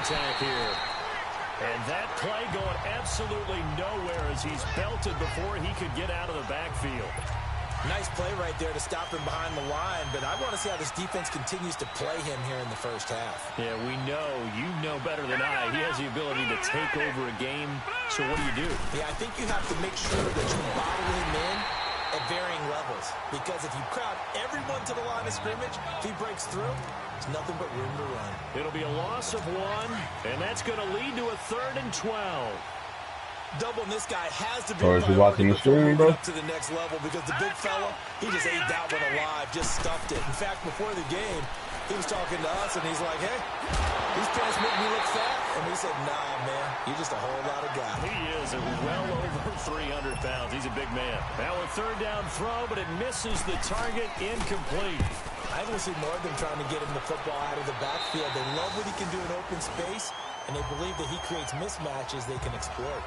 counterattack here. And that play going absolutely nowhere as he's belted before he could get out of the backfield. Nice play right there to stop him behind the line, but I want to see how this defense continues to play him here in the first half. Yeah, we know. You know better than I. He has the ability to take over a game, so what do? Yeah, I think you have to make sure that you bottle him in at varying levels, because if you crowd everyone to the line of scrimmage, if he breaks through, there's nothing but room to run. It'll be a loss of 1, and that's going to lead to a 3rd and 12. Doubling this guy has to be watching the stream, bro. Up to the next level, because the big fella, he just ate that one alive, just stuffed it. In fact, before the game, he was talking to us, and he's like, hey, these pants make me look fat. And we said, nah, man, you're just a whole lot of guy. He is well over 300 pounds. He's a big man. Now a 3rd down throw, but it misses the target, incomplete. I want to see more of them trying to get him the football out of the backfield. They love what he can do in open space, and they believe that he creates mismatches they can exploit.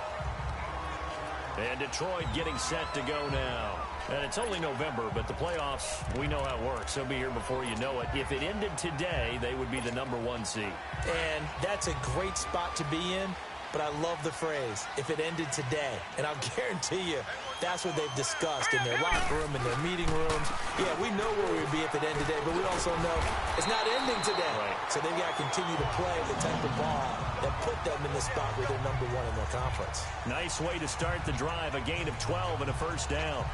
And Detroit getting set to go now. And it's only November, but the playoffs, we know how it works. They'll be here before you know it. If it ended today, they would be the #1 seed. And that's a great spot to be in, but I love the phrase, if it ended today. And I'll guarantee you, that's what they've discussed in their locker room, in their meeting rooms. Yeah, we know where we'd be if it ended today, but we also know it's not ending today. Right. So they've got to continue to play the type of ball that put them in the spot where they're #1 in their conference. Nice way to start the drive, a gain of 12 and a 1st down.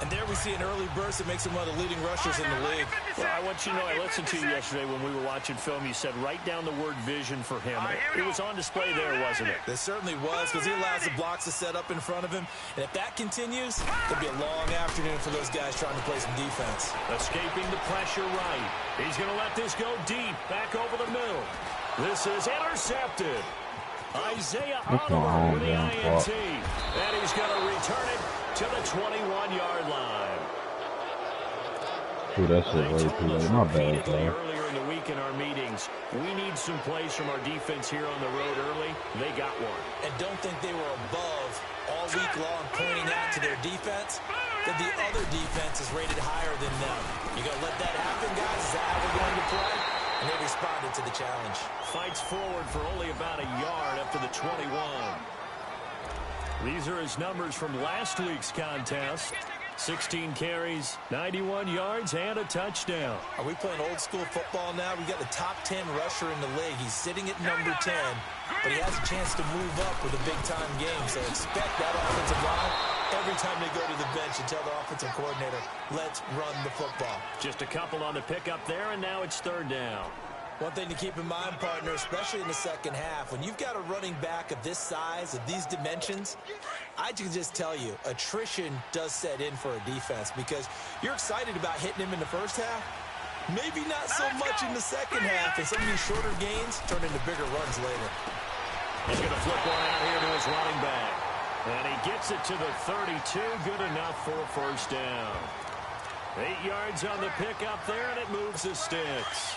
And there we see an early burst that makes him one of the leading rushers in the league. Well, I want you to know, I listened to you yesterday when we were watching film. You said write down the word vision for him. It was on display there, wasn't it? It certainly was, because he allows the blocks to set up in front of him. And if that continues, it'll be a long afternoon for those guys trying to play some defense. Escaping the pressure right. He's going to let this go deep, back over the middle. This is intercepted. Isaiah Oliver with the INT. And he's going to return it to the 21-yard line. Dude, that's it. Way too late. My bad, bro. Earlier in the week in our meetings, we need some plays from our defense here on the road early. They got one. And don't think they were above all week long pointing out to their defense that the other defense is rated higher than them. You going to let that happen, guys? Is that how we're going to play? And they responded to the challenge. Fights forward for only about a yard up to the 21. These are his numbers from last week's contest. 16 carries, 91 yards, and a touchdown. Are we playing old school football now? We got the top 10 rusher in the league. He's sitting at #10, but he has a chance to move up with a big-time game. So expect that offensive line every time they go to the bench and tell the offensive coordinator, let's run the football. Just a couple on the pickup there, and now it's 3rd down. One thing to keep in mind, partner, especially in the second half, when you've got a running back of this size, of these dimensions, I can just tell you, attrition does set in for a defense, because you're excited about hitting him in the first half, maybe not so much in the second half, and some of these shorter gains turn into bigger runs later. He's going to flip one out here to his running back. And he gets it to the 32, good enough for a 1st down. 8 yards on the pickup there, and it moves the sticks.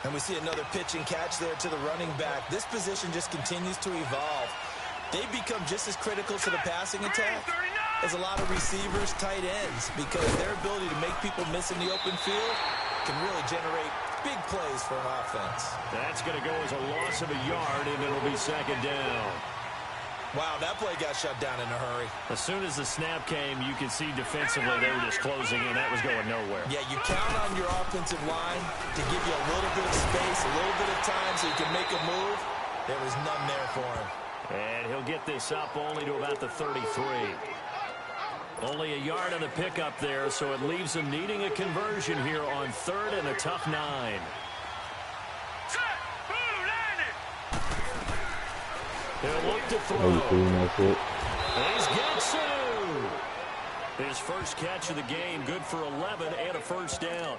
And we see another pitch and catch there to the running back. This position just continues to evolve. They become just as critical to the passing attack as a lot of receivers, tight ends, because their ability to make people miss in the open field can really generate big plays for an offense. That's going to go as a loss of a yard, and it'll be 2nd down. Wow, that play got shut down in a hurry. As soon as the snap came, you could see defensively they were just closing in. That was going nowhere. Yeah, you count on your offensive line to give you a little bit of space, a little bit of time so you can make a move. There was none there for him. And he'll get this up only to about the 33. Only a yard on the pickup there, so it leaves him needing a conversion here on 3rd and a tough 9. He'll look to throw. He's got two. His first catch of the game, good for 11 and a 1st down.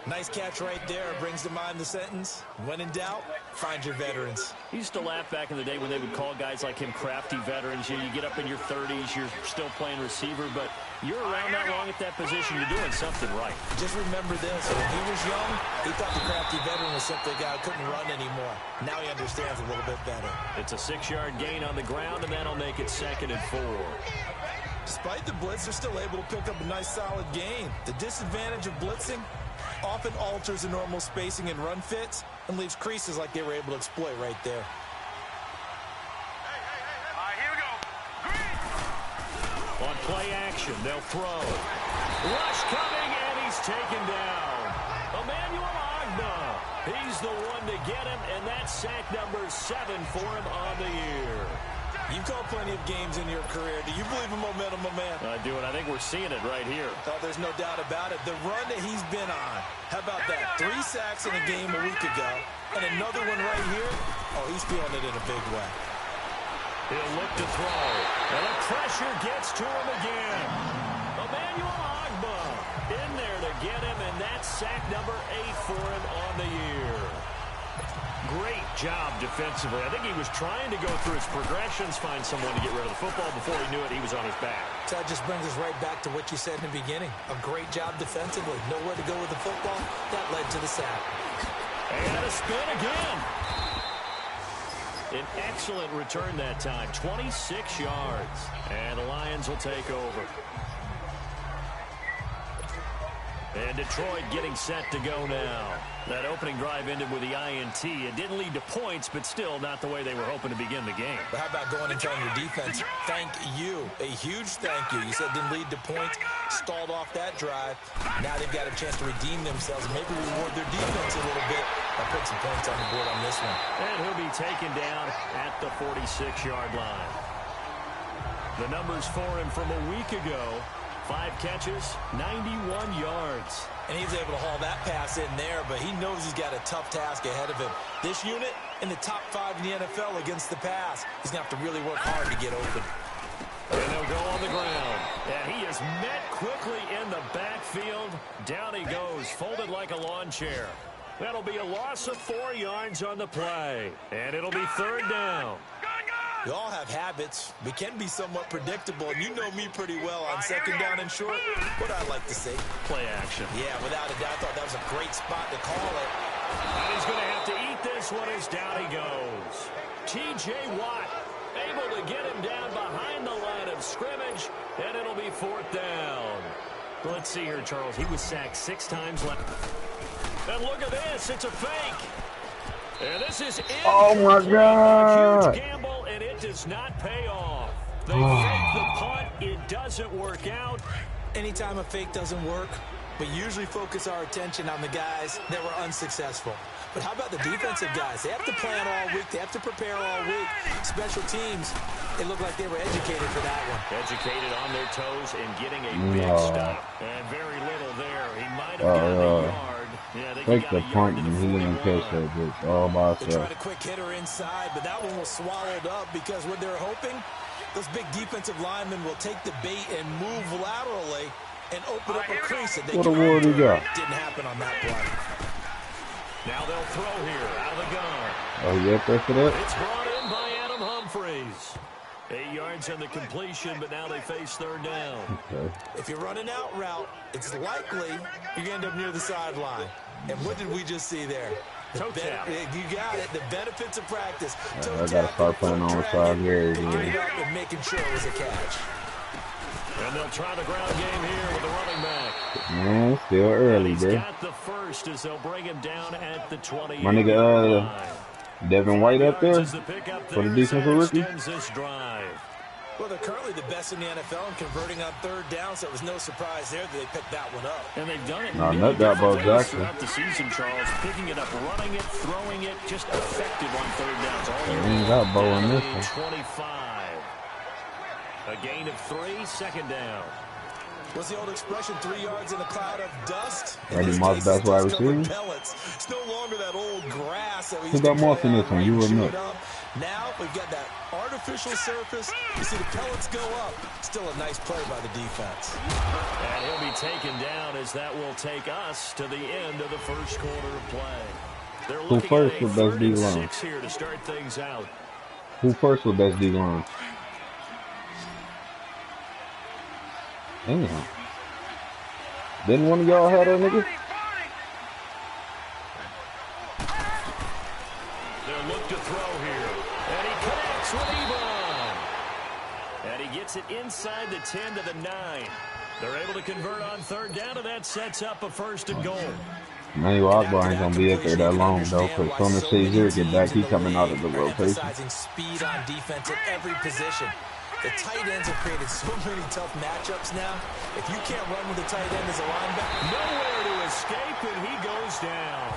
Nice catch right there. Brings to mind the sentence, when in doubt, find your veterans. He used to laugh back in the day when they would call guys like him crafty veterans. You get up in your 30s, you're still playing receiver, but you're around that long at that position, you're doing something right. Just remember this, when he was young, he thought the crafty veteran was simply a guy who couldn't run anymore. Now he understands a little bit better. It's a 6-yard gain on the ground, and that'll make it 2nd and 4. Despite the blitz, they're still able to pick up a nice solid gain. The disadvantage of blitzing often alters the normal spacing and run fits, and leaves creases like they were able to exploit right there. Here we go. On play action, they'll throw. Rush coming, and he's taken down. Emmanuel Agba. He's the one to get him, and that's sack number 7 for him on the year. You've called plenty of games in your career. Do you believe in momentum, my man? I do, and I think we're seeing it right here. Oh, there's no doubt about it. The run that he's been on. How about that? 3 sacks in a game a week ago, and another one right here. Oh, he's feeling it in a big way. He'll look to throw, and the pressure gets to him again. Emmanuel Agba in there to get him, and that's sack number 8 for him on the year. Great job defensively. I think he was trying to go through his progressions, find someone to get rid of the football. Before he knew it, he was on his back. So that just brings us right back to what you said in the beginning. A great job defensively. Nowhere to go with the football. That led to the sack. And a spin again. An excellent return that time. 26 yards. And the Lions will take over. And Detroit getting set to go now. That opening drive ended with the INT. It didn't lead to points, but still not the way they were hoping to begin the game. But how about going and telling your defense, thank you, a huge thank you. You said it didn't lead to points, stalled off that drive. Now they've got a chance to redeem themselves and maybe reward their defense a little bit. I'll put some points on the board on this one. And he'll be taken down at the 46-yard line. The numbers for him from a week ago. 5 catches, 91 yards. And he's able to haul that pass in there, but he knows he's got a tough task ahead of him. This unit in the top 5 in the NFL against the pass. He's going to have to really work hard to get open. And they'll go on the ground. And he is met quickly in the backfield. Down he goes, folded like a lawn chair. That'll be a loss of 4 yards on the play. And it'll be 3rd down. We all have habits. We can be somewhat predictable, and you know me pretty well on 2nd down and short. What I like to say. Play action. Yeah, without a doubt, I thought that was a great spot to call it. And he's going to have to eat this one as down he goes. T.J. Watt able to get him down behind the line of scrimmage, and it'll be 4th down. Let's see here, Charles. He was sacked 6 times left. And look at this. It's a fake. And this is oh my God. A huge gamble, and it does not pay off. They fake the punt. It doesn't work out. Anytime a fake doesn't work, we usually focus our attention on the guys that were unsuccessful. But how about the defensive guys? They have to plan all week. They have to prepare all week. Special teams, it looked like they were educated for that one. Educated on their toes and getting a big stop. And very little there. He might have gotten a yard. Yeah, take the punt and he didn't catch that bitch all by They himself. tried a quick hitter inside, but that one was swallowed up because what they're hoping, those big defensive linemen will take the bait and move laterally and open up a crease. That they What award he got? Didn't happen on that play. Now they'll throw here out of the gun. Oh, you up there for that? It's brought in by Adam Humphries. 8 yards on the completion, but now they face 3rd down. Okay. If you're running out route, it's likely you're going to end up near the sideline. And what did we just see there? Toe tap. You got it. The benefits of practice. I got to start playing on the side here again. And making sure it was a catch. And they'll try the ground game here with the running back. Man, still early, He's bro. got the first as they'll bring him down at the 20. My nigga, Devin White up there for the defensive rookie. Well, they're currently the best in the NFL in converting on 3rd down, so it was no surprise there that they picked that one up. And they've done it Not that Bo Jackson. throughout the season, Charles. Picking it up, running it, throwing it, just effective on 3rd downs all year. Ain't got Bo in this one. 25. A gain of 3, 2nd down. What's the old expression, 3 yards in a cloud of dust? Randy Moss, that's why I was seeing. It's no longer that old grass that we Who used to got Moss play in on this one? You and wouldn't shoot know. up. Now we've got that artificial surface. You see the pellets go up. Still a nice play by the defense. And he'll be taken down as that will take us to the end of the first quarter of play. They're Who looking first at a with best 3rd D and line? 6 here to start things out. Who first with best D line? Damn. Didn't one of y'all have that nigga? They'll look to throw here. And he connects with Ebron. And he gets it inside the 10 to the 9. They're able to convert on 3rd down, and that sets up a 1st and goal. Manuel Akbar ain't gonna be up there that long though, because as soon as Shazier get back, he coming out of the rotation. Emphasizing speed on defense at every position. The tight ends have created so many tough matchups now. If you can't run with the tight end as a linebacker, nowhere to escape, and he goes down.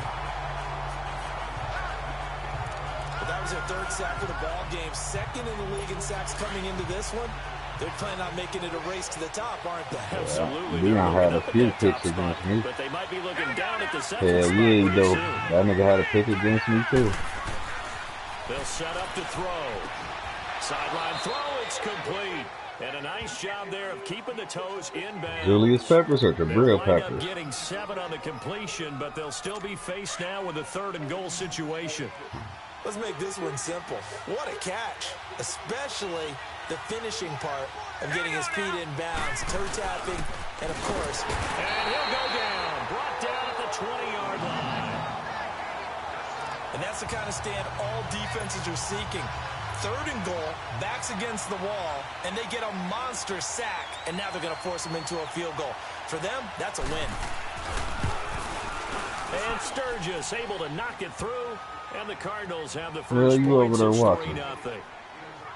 Well, that was their third sack of the ball game. Second in the league in sacks coming into this one. They're planning on making it a race to the top, aren't they? Yeah. Absolutely. Leon had a few picks against me. But they might be looking down at the Hell yeah, he do. That nigga had a pick against me too. They'll set up to throw. Sideline throw, it's complete. And a nice job there of keeping the toes inbound. Julius Peppers or Jabril Peppers? Getting 7 on the completion, but they'll still be faced now with a 3rd and goal situation. Let's make this one simple. What a catch, especially the finishing part of getting his feet in bounds, toe tapping, and of course. And he'll go down, brought down at the 20-yard line. And that's the kind of stand all defenses are seeking. 3rd and goal, backs against the wall, and they get a monster sack, and now they're going to force him into a field goal. For them, that's a win. And Sturgis able to knock it through. And the Cardinals have the Well, first you over there points watching. 3-0.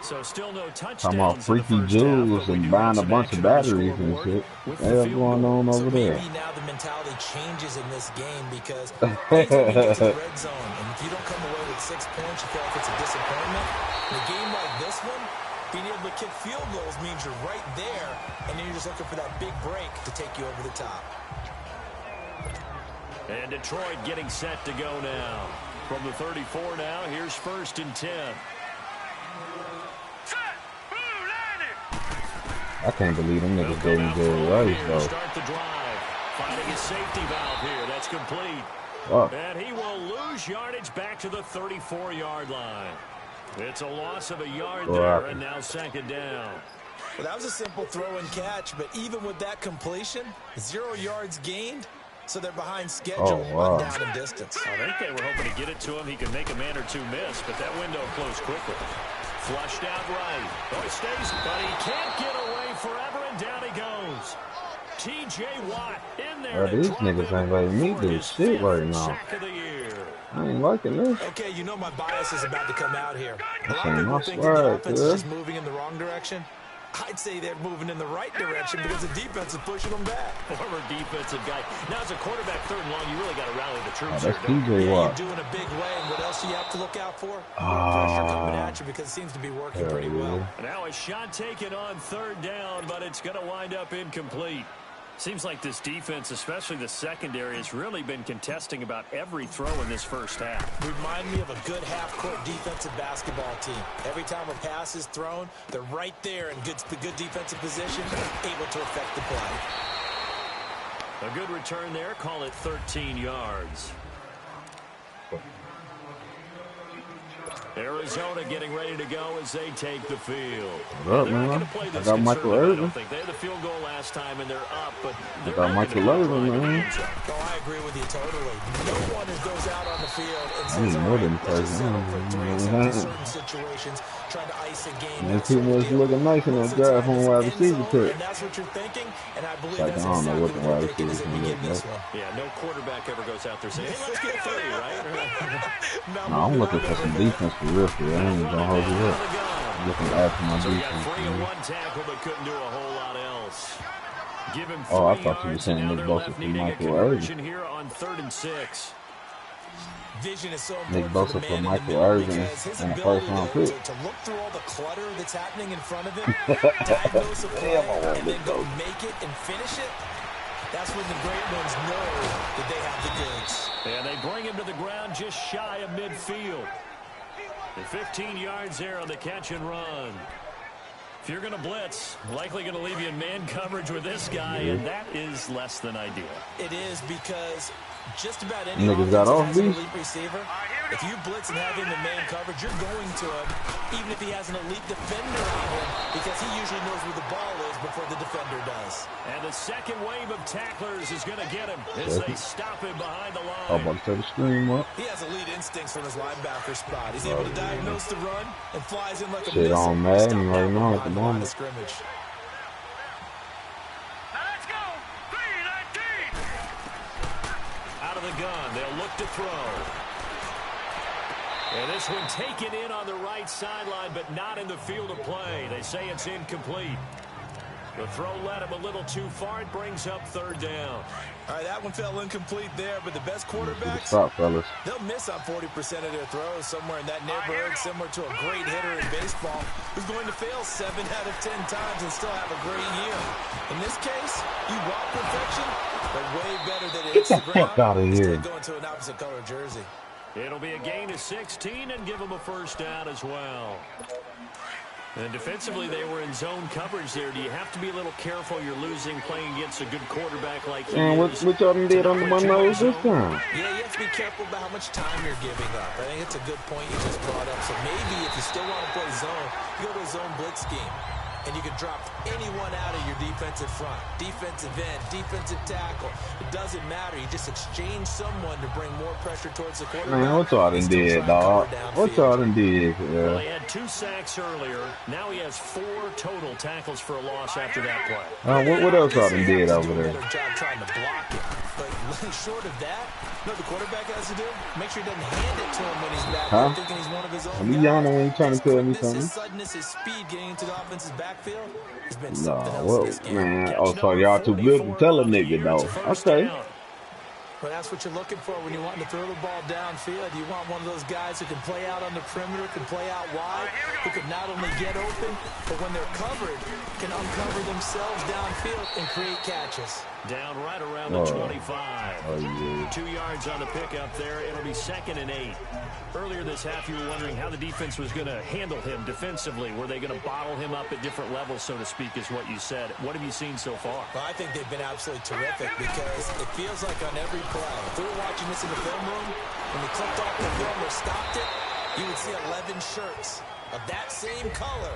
So still no touchdowns. Talking about freaky jewels and buying a bunch of batteries and shit. What's going on over there? Maybe now the mentality changes in this game because you get to the red zone, and if you don't come away with 6 points, you feel like it's a disappointment. In a game like this one, being able to kick field goals means you're right there, and then you're just looking for that big break to take you over the top. And Detroit getting set to go now. From the 34 now, here's 1st and 10. I can't believe them niggas gave me Jerry Rice, though. Start the drive. Finding a safety valve here. That's complete. Oh. And he will lose yardage back to the 34-yard line. It's a loss of a yard there, and now 2nd down. Well, that was a simple throw and catch, but even with that completion, 0 yards gained. So they're behind schedule, one down in distance. I think they were hoping to get it to him. He could make a man or two miss, but that window closed quickly. Flushed out right. Oh, he stays, but he can't get away forever, and down he goes. T.J. Watt in there. These niggas ain't letting me do shit right now. I ain't liking this. Okay, you know my bias is about to come out here. A lot of That's people think the offense is just moving in the wrong direction. I'd say they're moving in the right direction because the defense is pushing them back. Former defensive guy. Now, as a quarterback, 3rd and long, you really got to rally the troops. That's T.J. Watt. You're doing a big way, and what else do you have to look out for? Pressure coming at you because it seems to be working pretty well. Now a shot taken on 3rd down, but it's going to wind up incomplete. Seems like this defense, especially the secondary, has really been contesting about every throw in this first half. Remind me of a good half-court defensive basketball team. Every time a pass is thrown, they're right there in good defensive position, able to affect the play. A good return there. Call it 13 yards. Arizona getting ready to go as they take the field. What up, man? I got Michael Irvin. They had the field goal last time and they're up, but I got Michael Irvin, man. Oh, I agree with you totally. No one goes out on the field and I need more than certain situations, trying to ice a game. There's too much looking nice in that draft on wide receiver pick. And that's what you're thinking, and I believe Like, that's I don't know what the wide exactly receivers can look like. Yeah, no quarterback ever goes out there saying, hey, let's get 3, right? No, I'm looking for some defense for real. I ain't gonna hold you up. I'm looking to add to my defense. Tackle, but couldn't do a whole lot else. Give him I thought you were saying Nick Bosa for Michael Irvin. Here on 3rd and 6. Vision is so Nick Bosa for Michael Irvin and a 1st-round pick. To look through all the clutter that's happening in front of him, diagnose a play, and then go make it and finish it. That's when the great ones know that they have the goods. And they bring him to the ground just shy of midfield. And 15 yards there on the catch and run. If you're going to blitz, likely going to leave you in man coverage with this guy, and that is less than ideal. It is because just about any niggas got off elite these. receiver, if you blitz and have him in man coverage, you're going to him, even if he has an elite defender on him, because he usually knows where the ball is before the defender does. And the second wave of tacklers is going to get him as they stop him behind the line. I'm about to set the screen up. He has elite instincts from his linebacker spot. He's able to diagnose the run and flies in like a Shit missile. on Madden right now at the moment. Scrimmage. Out out of the gun. They'll look to throw. And this one taken in on the right sideline, but not in the field of play. They say it's incomplete. The throw led him a little too far. It brings up third down. All right, that one fell incomplete there, but the best quarterbacks, stop, fellas. They'll miss on 40% of their throws somewhere in that neighborhood, similar to a great hitter in baseball who's going to fail 7 out of 10 times and still have a great year. In this case, you want perfection, but way better than it hits the ground. Get the fuck out of here. Going to an opposite color jersey. It'll be a gain of 16 and give them a first down as well. And defensively, they were in zone coverage there. Do you have to be a little careful? You're losing playing against a good quarterback like he is. What y'all did under my nose this time? Yeah, you have to be careful about how much time you're giving up. I think it's a good point you just brought up. So maybe if you still want to play zone, you go to a zone blitz scheme. And you can drop anyone out of your defensive front. Defensive end, defensive tackle. It doesn't matter. You just exchange someone to bring more pressure towards the quarterback. Man, what y'all done did, dog? What y'all done did? Well, he had 2 sacks earlier. Now he has 4 total tackles for a loss after that play. What else y'all done did over there? Better job trying to block it. But short of that, you know what the quarterback has to do? Make sure he doesn't hand it to him when he's back there thinking he's one of his own guys. Y'all know when you trying to tell me something. His suddenness, his speed getting into the offense's backfield has been No, something else this game. man. Oh, so y'all too good to tell a nigga, though. Okay. But that's what you're looking for when you want to throw the ball downfield. You want one of those guys who can play out on the perimeter, can play out wide, who can not only get open, but when they're covered, can uncover themselves downfield and create catches. Down right around the 25. 2 yards on the pickup there. It'll be 2nd and 8. Earlier this half, you were wondering how the defense was going to handle him defensively. Were they going to bottle him up at different levels, so to speak, is what you said. What have you seen so far? Well, I think they've been absolutely terrific because it feels like on every play, if we were watching this in the film room, when we clicked off the film or stopped it, you would see 11 shirts of that same color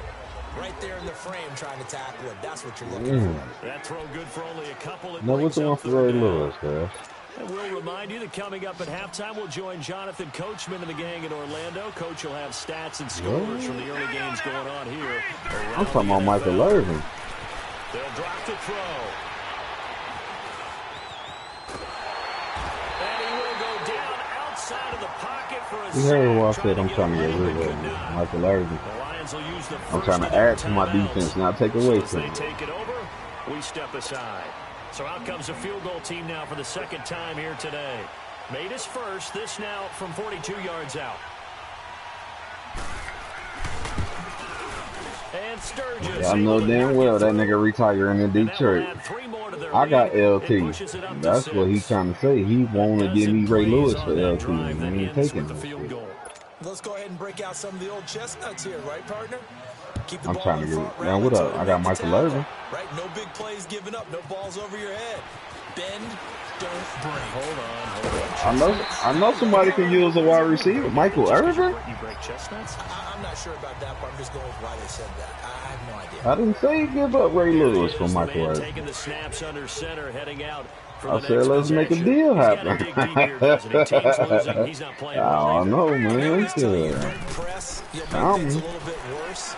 right there in the frame trying to tackle it. That's what you're looking for. That throw good for only a couple. No, what's the one for Ray Lewis, guys? And we'll remind you that coming up at halftime, we'll join Jonathan Coachman and the gang in Orlando. Coach will have stats and scores from the early games going on here. I'm talking about Michael Irvin. They'll drop the throw. And he will go down outside of the pocket for a You heard what I said. I'm trying to get rid of him. Michael Irvin. I'm trying to add to my defense, not take away from it. They take it over. We step aside. So out comes a field goal team now for the 2nd time here today. Made his first. This now from 42 yards out. And Sturgis. Yeah, I know damn well that nigga retiring in Detroit. I got LT. That's what he's trying to say. He want to give me Ray Lewis for LT. And he ain't taking it. Let's go ahead and break out some of the old chestnuts here, right, partner? Keep the I'm ball trying to in get front, man. What up? I got Michael Irvin. Right, no big plays given up, no balls over your head. Bend, don't break. Hold on. I know somebody can use a wide receiver. Michael Irvin? You break chestnuts? I'm not sure about that, but I'm just going with why they said that. I have no idea. I didn't say give up Ray Lewis for Michael Irvin. Taking the snaps under center, heading out. I said let's make a deal happen. He's not playing. I know, man. Press, you'll make things a little bit worse.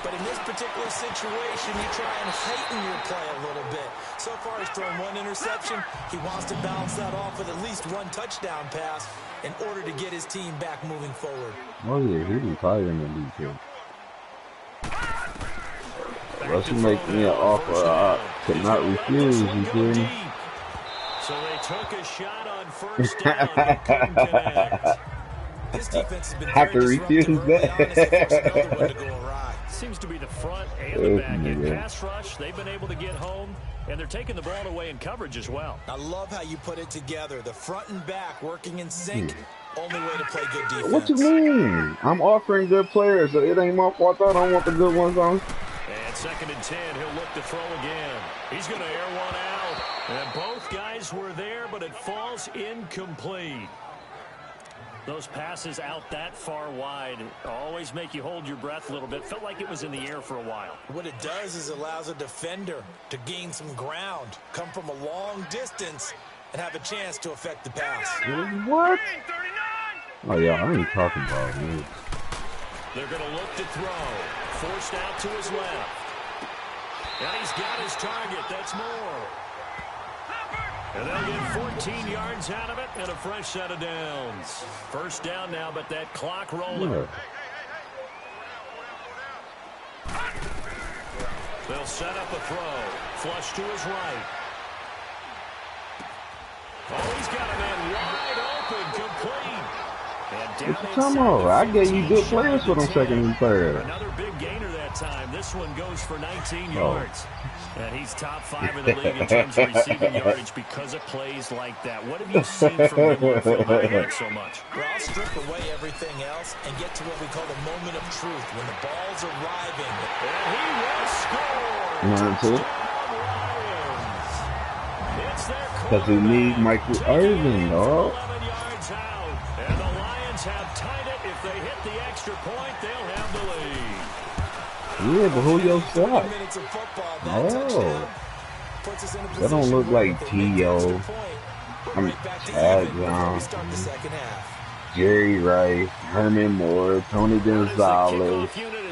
But in this particular situation, you try and heighten your play a little bit. So far, he's thrown 1 interception. He wants to balance that off with at least 1 touchdown pass in order to get his team back moving forward. Oh, yeah, he retired in the league here. Unless you make me an offer I could not refuse, you feel me? So they took a shot on first down, but couldn't connect. This defense has been have to refuse that. Seems to be the front and the back end pass rush. They've been able to get home, and they're taking the ball away in coverage as well. I love how you put it together. The front and back working in sync. Only way to play good defense. What you mean? I'm offering good players, so it ain't my fault. I don't want the good ones on. And 2nd and 10, he'll look to throw again. He's going to air one out. And both guys were there, but it falls incomplete. Those passes out that far wide always make you hold your breath a little bit. Felt like it was in the air for a while. What it does is allows a defender to gain some ground, come from a long distance, and have a chance to affect the pass. What? Oh, yeah, I ain't talking about it. They're going to look to throw. Forced out to his left. And he's got his target. That's Moore. And they'll get 14 yards out of it and a fresh set of downs. First down now, but that clock rolling. Yeah. They'll set up a throw. Flush to his right. Oh, he's got a man wide open, complete. And down what you talking about? I gave you good players for them second and third. Another big gainer that time. This one goes for 19 yards. And he's top 5 in the league in terms of receiving yardage because of plays like that. What have you seen from him on the field that you like so much? Well, I'll strip away everything else and get to what we call the moment of truth, when the ball's arriving. And he will score. Because we need Michael Irvin, dog. 11 yards out. And the Lions have tied it. If they hit the extra point, they'll have the lead. Yeah, but who your shot? Oh. That don't look like T.O. Chad Johnson, Jerry Rice, Herman Moore, Tony Gonzalez. You know,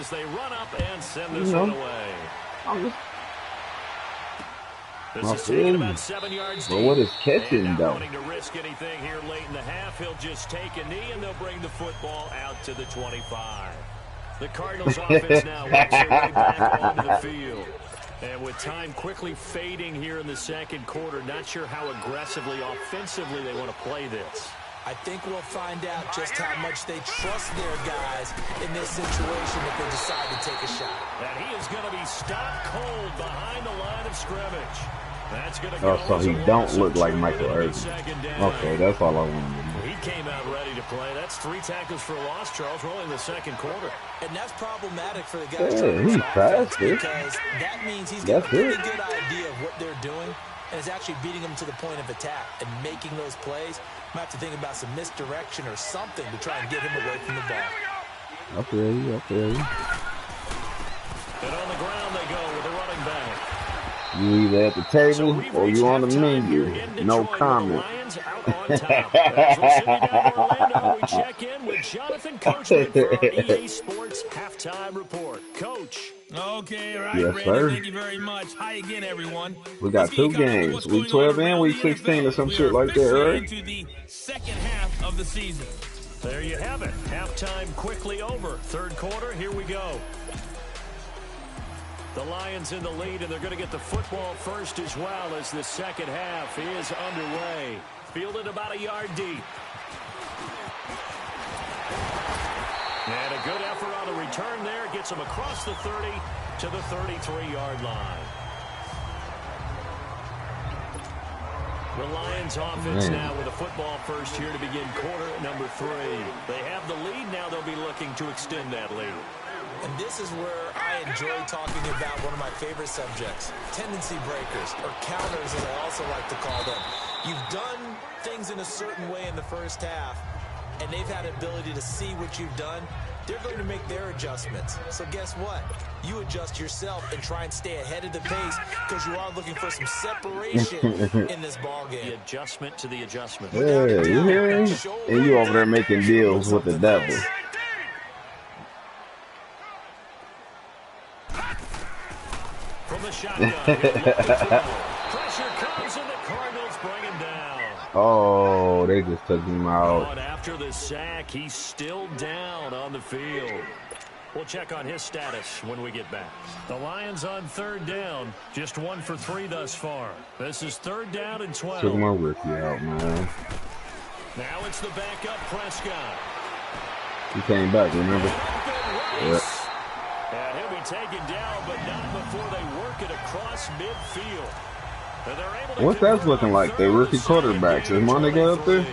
This is taking about 7 yards deep. But what is catching, and though? Wanting to risk anything here late in the half, he'll just take a knee, and they'll bring the football out to the 25. The Cardinals offense now works their way back onto the field. And with time quickly fading here in the second quarter, not sure how aggressively, offensively they want to play this. I think we'll find out just how much they trust their guys in this situation if they decide to take a shot. And he is going to be stopped cold behind the line of scrimmage. That's going to go. Oh, so he don't look like Michael Irvin. Okay, that's all I wanted to know. He came out ready to play. That's 3 tackles for a loss, Charles, rolling the second quarter. And that's problematic for the guys. Yeah, he's fast, because that means he's got a pretty good idea of what they're doing and is actually beating them to the point of attack and making those plays. Might have to think about some misdirection or something to try and get him away from the ball. I feel you. And on the ground they go with a running back. You either at the table or you on the menu. No comment. As we'll send you down to Orlando, we check in with Jonathan Coachman for our EA Sports Halftime Report. Coach. Okay, right, yes, Brandon, sir. thank you very much. Hi again, everyone. We got 2 games, week 12 and week 16 or some shit like that, right? Into the second half of the season. There you have it. Halftime quickly over. Third quarter, here we go. The Lions in the lead, and they're going to get the football first as well as the second half is underway. Fielded about a yard deep. And a good effort on the return there. Gets them across the 30 to the 33-yard line. The Lions offense now with a football first here to begin quarter number 3. They have the lead. Now they'll be looking to extend that lead. And this is where I enjoy talking about one of my favorite subjects, tendency breakers, or counters as I also like to call them. You've done things in a certain way in the first half, and they've had the ability to see what you've done. They're going to make their adjustments. So guess what? You adjust yourself and try and stay ahead of the pace because you are looking for some separation in this ball game. The adjustment to the adjustment. Yeah, you hear me? And you over there making deals with the devil. From the shotgun. Pressure comes and the Cardinals bring him down. Oh, they just took him out. And after the sack, he's still down on the field. We'll check on his status when we get back. The Lions on third down. Just 1 for 3 thus far. This is 3rd down and 12. Took my rookie out, man. Now it's the backup Prescott. He came back, remember? Yep. And he'll be taken down, but not before they work it across midfield. And they're able to What's that looking like? The rookie quarterbacks. Is my nigga up there?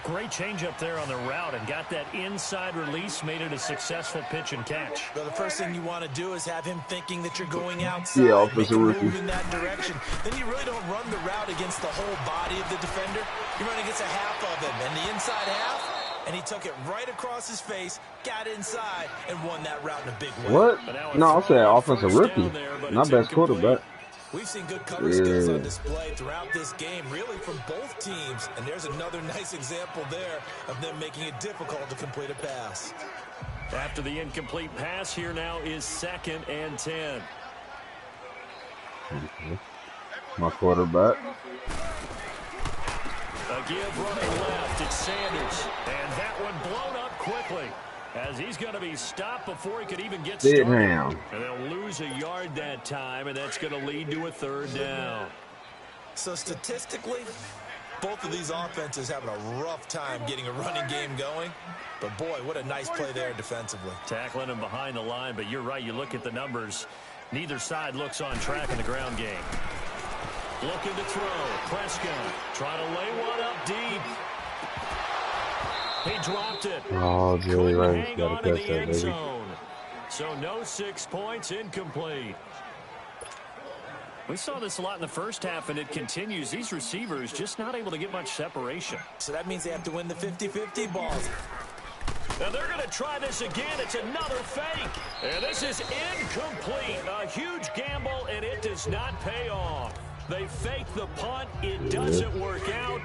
Great change up there on the route and got that inside release, made it a successful pitch and catch. Well, the first thing you want to do is have him thinking that you're going outside, yeah, offensive rookie. Move in that direction. Then you really don't run the route against the whole body of the defender. You run against a half of him, and the inside half, and he took it right across his face, got inside, and won that route in a big way. What? No, I said offensive rookie. Not best quarterback. We've seen good cover skills on display throughout this game, really from both teams. And there's another nice example there of them making it difficult to complete a pass. After the incomplete pass, here now is 2nd and 10. My quarterback. A give running left. It's Sanders. And that one blown up quickly, as he's going to be stopped before he could even get started. And they'll lose a yard that time, and that's going to lead to a 3rd down. So statistically, both of these offenses having a rough time getting a running game going. But, boy, what a nice play there defensively. Tackling him behind the line, but you're right. You look at the numbers. Neither side looks on track in the ground game. Looking to throw. Prescott trying to lay one up deep. He dropped it. Oh, Jerry Rice got to catch that, baby. Zone. So no 6 points, incomplete. We saw this a lot in the first half, and it continues. These receivers just not able to get much separation. So that means they have to win the 50-50 balls. And they're going to try this again. It's another fake. And this is incomplete. A huge gamble, and it does not pay off. They fake the punt. It doesn't work out.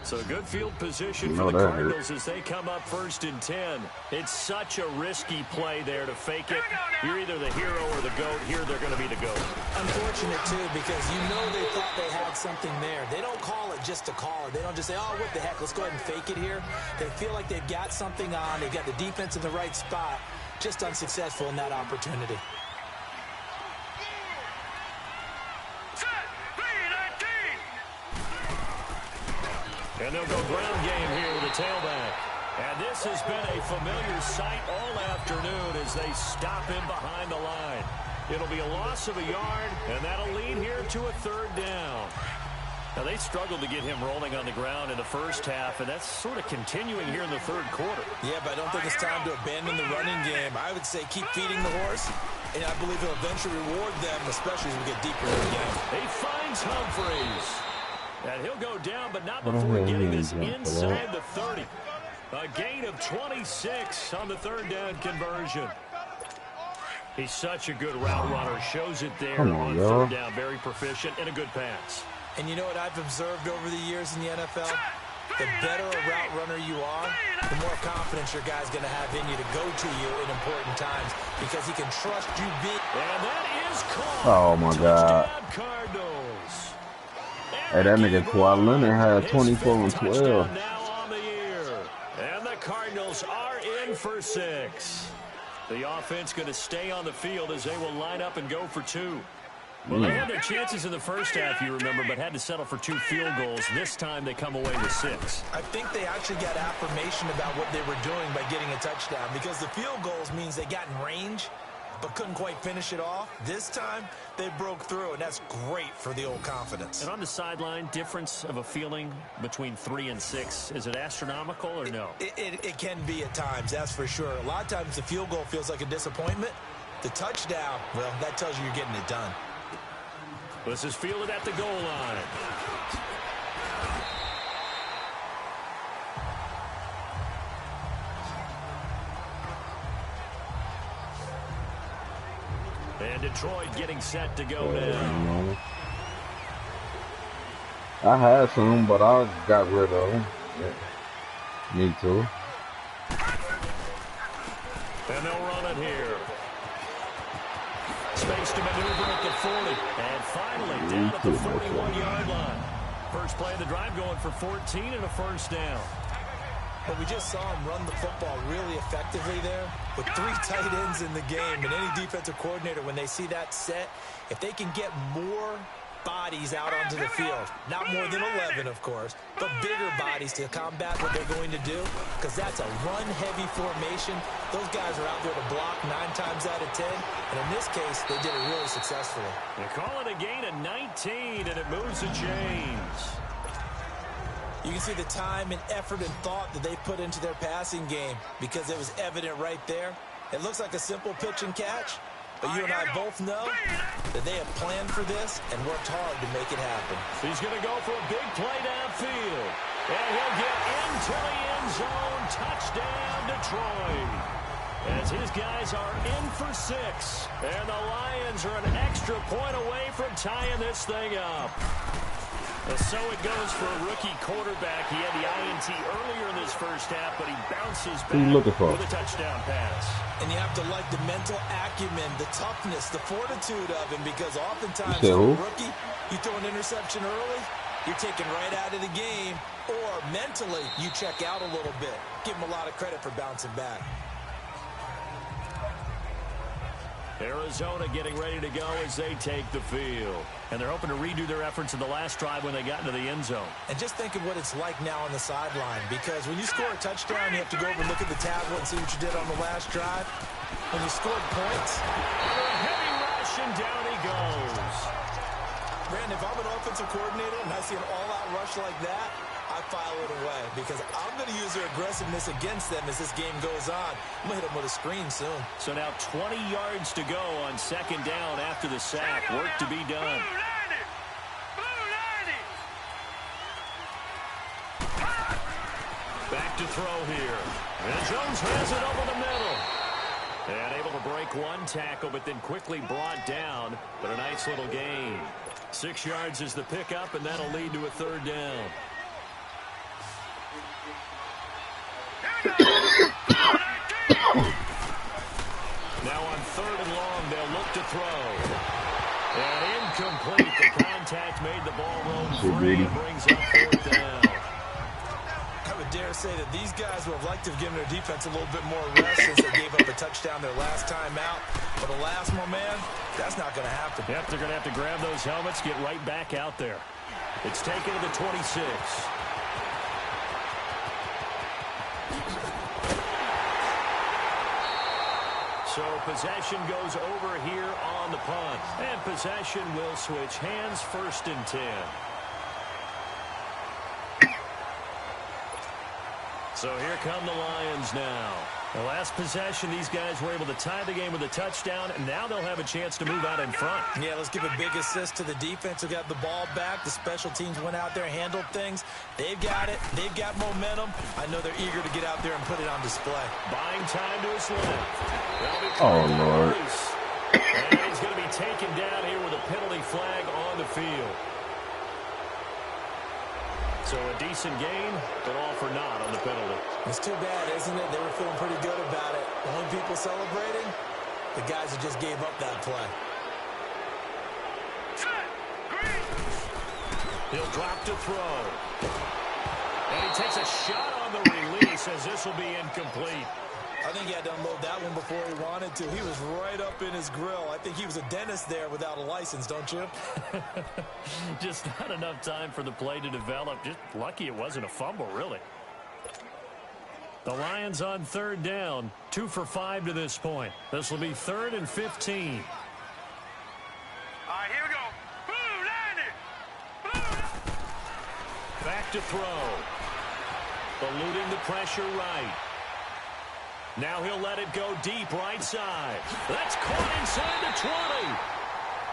So good field position for the Cardinals as they come up 1st and 10. It's such a risky play there to fake it. You're either the hero or the GOAT. Here they're going to be the GOAT. Unfortunate, too, because you know they thought they had something there. They don't call it just to call it. They don't just say, oh, what the heck, let's go ahead and fake it here. They feel like they've got something on. They've got the defense in the right spot. Just unsuccessful in that opportunity. And they'll go ground game here with a tailback. And this has been a familiar sight all afternoon as they stop him behind the line. It'll be a loss of a yard, and that'll lead here to a 3rd down. Now, they struggled to get him rolling on the ground in the first half, and that's sort of continuing here in the 3rd quarter. Yeah, but I don't think it's time to abandon the running game. I would say keep feeding the horse, and I believe he'll eventually reward them, especially as we get deeper in the game. He finds Humphreys. And he'll go down, but not before getting this inside the 30. A gain of 26 on the 3rd down conversion. He's such a good route runner. Shows it there on 3rd down. Very proficient and a good pass. And you know what I've observed over the years in the NFL? The better a route runner you are, the more confidence your guy's going to have in you to go to you in important times because he can trust you big. And that is caught. Oh, my God. Cardinals. Hey, that nigga Kawhi Leonard had 24 and 12. Now on the year. And the Cardinals are in for 6. The offense going to stay on the field as they will line up and go for 2. Well, they had their chances in the first half, you remember, but had to settle for 2 field goals. This time they come away with 6. I think they actually got affirmation about what they were doing by getting a touchdown because the field goals means they got in range but couldn't quite finish it off. This time, they broke through, and that's great for the old confidence. And on the sideline, difference of a feeling between 3 and 6, is it astronomical or no? It can be at times, that's for sure. A lot of times the field goal feels like a disappointment. The touchdown, well, that tells you you're getting it done. This is fielded at the goal line. And Detroit getting set to go now. I had some, but I got rid of them. Yeah. Me too. And they'll run it here. Space to maneuver at the 40. And finally down at the 41-yard line. First play of the drive going for 14 and a 1st down. But we just saw him run the football really effectively there with 3 tight ends in the game. And any defensive coordinator, when they see that set, if they can get more bodies out onto the field, not more than 11, of course, but bigger bodies to combat what they're going to do, because that's a run-heavy formation. Those guys are out there to block 9 times out of 10. And in this case, they did it really successfully. They call it a gain of 19, and it moves the chains. You can see the time and effort and thought that they put into their passing game because it was evident right there. It looks like a simple pitch and catch, but you and I both know that they have planned for this and worked hard to make it happen. He's going to go for a big play downfield, and he'll get into the end zone. Touchdown, Detroit. As his guys are in for 6, and the Lions are an extra point away from tying this thing up. So it goes for a rookie quarterback. He had the INT earlier in this first half, but he bounces back with a touchdown pass. And you have to like the mental acumen, the toughness, the fortitude of him, because oftentimes You as a said who? rookie, you throw an interception early, you're taken right out of the game, or mentally you check out a little bit. Give him a lot of credit for bouncing back. Arizona getting ready to go as they take the field. And they're hoping to redo their efforts in the last drive when they got into the end zone. And just think of what it's like now on the sideline, because when you score a touchdown, you have to go over and look at the tablet and see what you did on the last drive. When you scored points, under a heavy rush, and down he goes. Brandon, if I'm an offensive coordinator and I see an all-out rush like that, I file it away, because I'm going to use their aggressiveness against them as this game goes on. I'm going to hit them with a screen soon. So now 20 yards to go on second down after the sack. Work to be done. Back to throw here. And Jones has it over the middle. And able to break one tackle, but then quickly brought down. But a nice little gain. 6 yards is the pickup, and that'll lead to a third down. Now on third and long, they'll look to throw. And incomplete. The contact made the ball roll free and brings up fourth down. I would dare say that these guys would have liked to have given their defense a little bit more rest since they gave up a touchdown their last time out. But alas, my man, that's not going to happen. Yep, they're going to have to grab those helmets, get right back out there. It's taken to the 26. So possession goes over here on the punt. And possession will switch hands, first and 10. So here come the Lions now. The last possession, these guys were able to tie the game with a touchdown, and now they'll have a chance to move out in front. Yeah, let's give a big assist to the defense who got the ball back. The special teams went out there, handled things. They've got it. They've got momentum. I know they're eager to get out there and put it on display. Buying time to his left. Oh, Lord. And he's going to be taken down here with a penalty flag on the field. So a decent game, but all for naught on the penalty. It's too bad, isn't it? They were feeling pretty good about it. The only people celebrating, the guys who just gave up that play. He'll drop to throw. And he takes a shot on the release as this will be incomplete. I think he had to unload that one before he wanted to. He was right up in his grill. I think he was a dentist there without a license, don't you? Just not enough time for the play to develop. Just lucky it wasn't a fumble, really. The Lions on third down. 2 for 5 to this point. This will be 3rd and 15. All right, here we go. Back to throw. Eluding the pressure right. Now he'll let it go deep right side. That's caught inside the 20.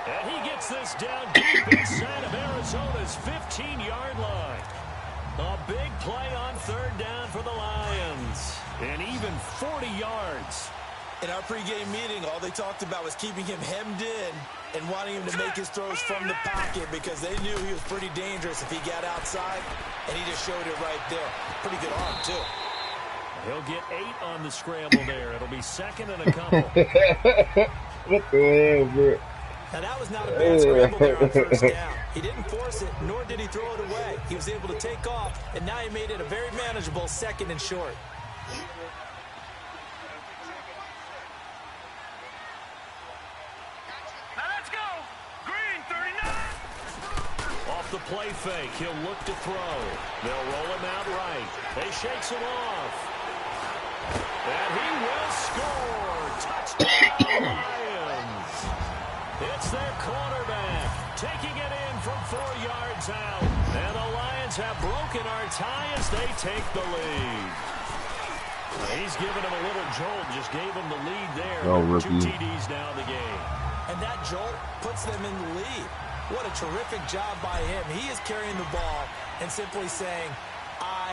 And he gets this down deep inside of Arizona's 15-yard line. A big play on third down for the Lions. And even 40 yards. In our pregame meeting, all they talked about was keeping him hemmed in and wanting him to make his throws from the pocket because they knew he was pretty dangerous if he got outside, and he just showed it right there. Pretty good arm, too. He'll get 8 on the scramble there. It'll be second and a couple. What the hell, bro? Now, that was not a bad scramble there on first down. He didn't force it, nor did he throw it away. He was able to take off, and now he made it a very manageable second and short. Now let's go. Green, 39. Off the play fake, he'll look to throw. They'll roll him out right. They shakes him off. And he will score. Touchdown, Lions. It's their quarterback taking it in from 4 yards out. And the Lions have broken our tie as they take the lead. He's giving him a little jolt, just gave him the lead there. Oh, 2 TDs now in the game. And that jolt puts them in the lead. What a terrific job by him. He is carrying the ball and simply saying,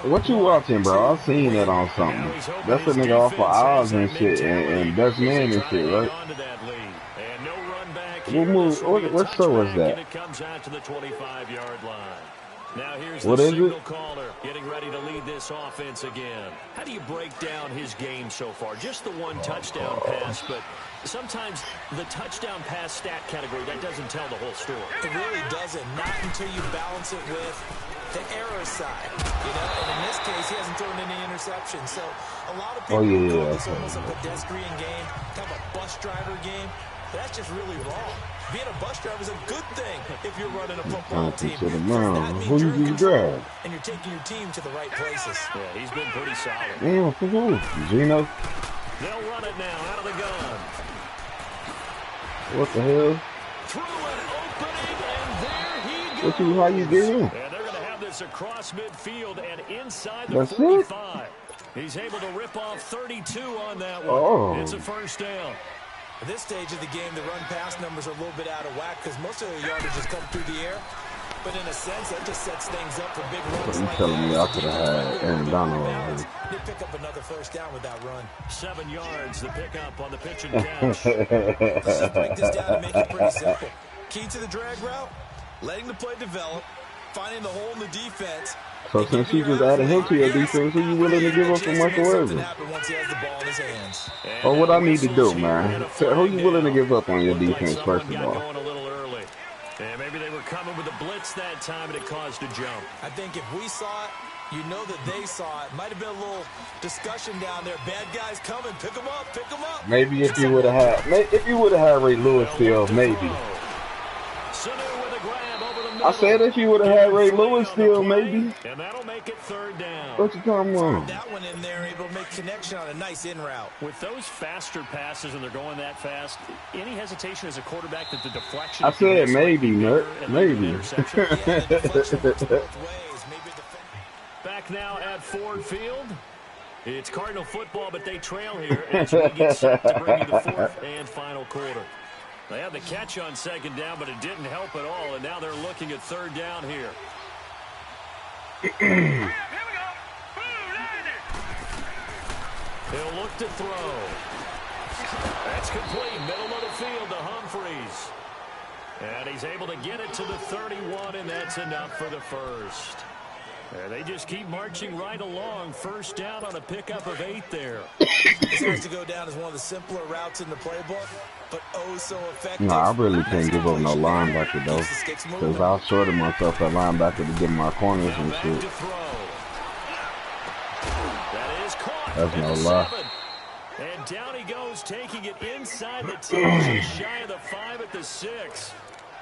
what you watching, bro? I seen that on something. That's the nigga off of Oz and shit, and Dutch Man and shit, right? What show was that? It comes out to the 25-yard line. Now here's What the is signal it? caller getting ready to lead this offense again. How do you break down his game so far? Just the one touchdown pass, but sometimes the touchdown pass stat category, that doesn't tell the whole story. It really doesn't, not until you balance it with the error side. You know, and in this case, he hasn't thrown any interceptions. So a lot of people call this almost a pedestrian game, kind of a bus driver game. That's just really wrong. Being a bus driver is a good thing if you're running a football team. That means you're in control and you're taking your team to the right places. Yeah, he's been pretty solid. Damn, for who? Gino? They'll run it now out of the gun. What the hell? Through an opening, and there he goes. What you, how you doing? And they're going to have this across midfield and inside the That's 45. He's able to rip off 32 on that one. Oh. It's a first down. At this stage of the game, the run-pass numbers are a little bit out of whack because most of the yardage just come through the air. But in a sense, that just sets things up for big runs. You like telling me that. I could have had Aaron Donald already? They pick up another first down with that run. 7 yards, the pickup on the pitch and catch. Let's just break this down and make it pretty simple. Key to the drag route, letting the play develop, finding the hole in the defense. So since you just added him to your defense, who you willing to give up for Michael Irvin? Once he has the ball in his hands. Or what I need to do, man? Who you willing to give up on your defense, first of all? Going a little early. And maybe they were coming with a blitz that time and it caused a jump. I think if we saw it, you know that they saw it. Might have been a little discussion down there. Bad guys coming. Pick them up. Pick them up. Maybe if you would have had Ray Lewis still, maybe. I said if you would have had Ray Lewis still, maybe. And that'll make it third down. What you talking about? That one in there, able to make connection on a nice in route. With those faster passes and they're going that fast, any hesitation as a quarterback that the deflection? I said maybe, Nut. Maybe. Back now at Ford Field. It's Cardinal football, but they trail here as we get set to bring you the fourth and final quarter. They had the catch on second down, but it didn't help at all, and now they're looking at third down here. Here we go. He'll look to throw. That's complete. Middle of the field to Humphreys. And he's able to get it to the 31, and that's enough for the first. And they just keep marching right along. First down on a pickup of 8 there. This has to go down as one of the simpler routes in the playbook, but oh so effective. No, I really can't give up no linebacker, though. Because I'll shorten myself at linebacker to get my corners and shit. That is caught. That's no lie. And down he goes, taking it inside the 10, just shy of the 5 at the 6.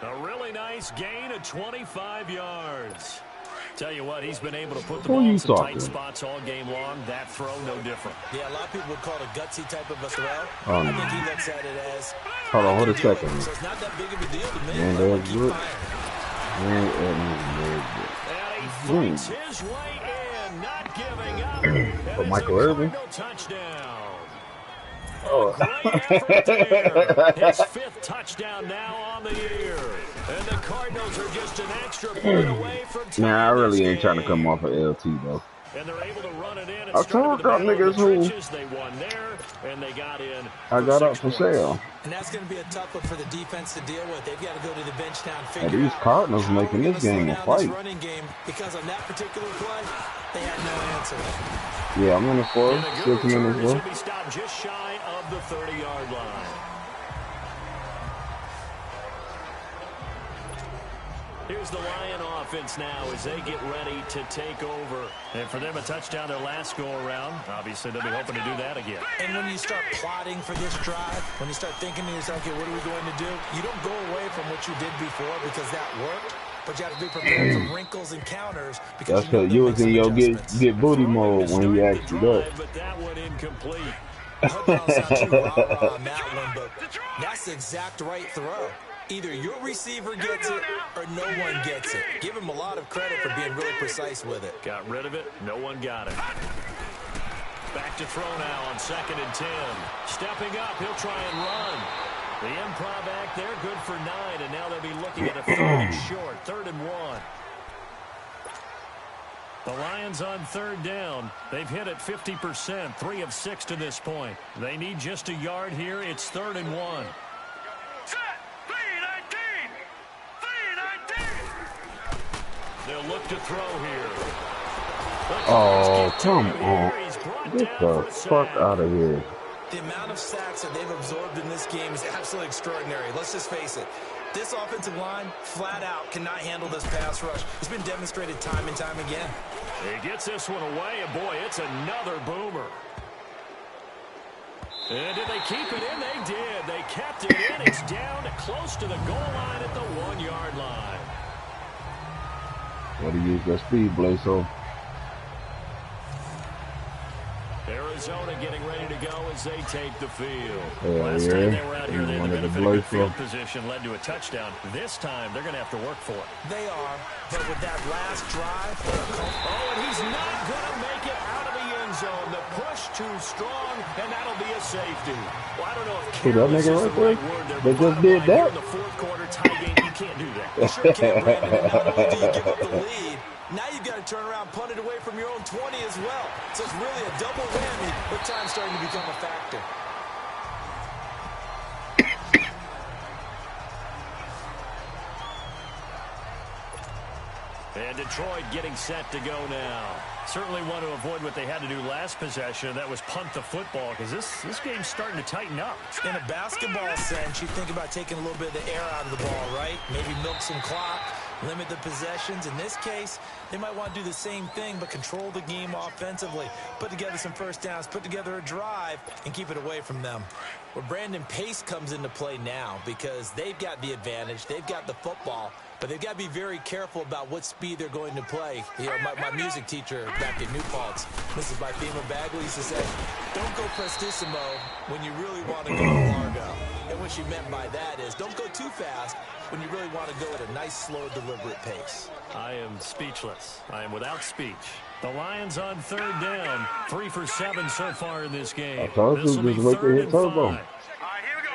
A really nice gain of 25 yards. Tell you what, he's been able to put the ball in some tight spots all game long. That throw, no different. Yeah, a lot of people would call it a gutsy type of a throw. Oh, I think he looks at it as... Hold on, hold a second. So it's not that big of a deal to me. And there's good. And he fights his way in, not giving up. For Michael Irvin. Touchdown. Oh. Great effort there. His 5th touchdown now on the year. And the Cardinals are just an extra point away from tying. Nah, I really ain't trying to come off of LT, though. And they're able to run it in. I told y'all niggas who. They won there, and they got in. I got up for sale. And that's going to be a tough one for the defense to deal with. They've got to go to the bench now and figure out these Cardinals making this game a fight. Running game, because on that particular play, they had no answer. Yeah, I'm in the 4th. 6 minutes left. Should be stopped just shy of the 30-yard line. Here's the Lion offense now as they get ready to take over. And for them, a touchdown their last go-around. Obviously, they'll be hoping to do that again. And when you start plotting for this drive, when you start thinking to yourself, okay, what are we going to do? You don't go away from what you did before because that worked. But you have to be prepared for wrinkles and counters. Because that's because you was in your get booty mode when he asked you that. But that one incomplete. I hope I don't sound too rah-rah on that one, but that's the exact right throw. Either your receiver gets it or no one gets it. Give him a lot of credit for being really precise with it. Got rid of it. No one got it. Back to throw now on 2nd and 10. Stepping up, he'll try and run. The improv act there, good for 9, and now they'll be looking at a 3rd and short, 3rd and 1. The Lions on 3rd down. They've hit it 50%, 3 of 6 to this point. They need just a yard here. It's 3rd and 1. They'll look to throw here. Oh, come on. Get the fuck out of here. The amount of sacks that they've absorbed in this game is absolutely extraordinary. Let's just face it. This offensive line, flat out, cannot handle this pass rush. It's been demonstrated time and time again. He gets this one away, and boy, it's another boomer. And did they keep it in? They did. They kept it in. It's down close to the goal line at the 1-yard line. Gotta use that speed, Blazo. Arizona getting ready to go as they take the field. Last time they were out here, they had the benefit of good field position, led to a touchdown. This time, they're going to have to work for it. They are, but with that last drive... Oh, and he's not going to make it out of the end zone. The push too strong, and that'll be a safety. Well, I don't know if careless is the right word there. They just did that. In the fourth quarter tie game, you can't do that. You sure can't, Brandon. And not only do you give up the lead, now you've got to turn around, punt it away from your own 20 as well. So it's really a double whammy, but time's starting to become a factor. And Detroit getting set to go now. Certainly want to avoid what they had to do last possession. That was punt the football, because this game's starting to tighten up. In a basketball sense, you think about taking a little bit of the air out of the ball, right? Maybe milk some clock, limit the possessions. In this case, they might want to do the same thing, but control the game offensively. Put together some first downs, put together a drive, and keep it away from them. Where Brandon, pace comes into play now because they've got the advantage. They've got the football, but they've got to be very careful about what speed they're going to play. You know, my music teacher back in New Paltz, Mrs. Byfema Bagley, used to say, don't go prestissimo when you really want to go largo. And what she meant by that is don't go too fast when you really want to go at a nice, slow, deliberate pace. I am speechless. I am without speech. The Lions on third down. 3 for 7 so far in this game. I told you, just wait to hit turbo. All right, here we go.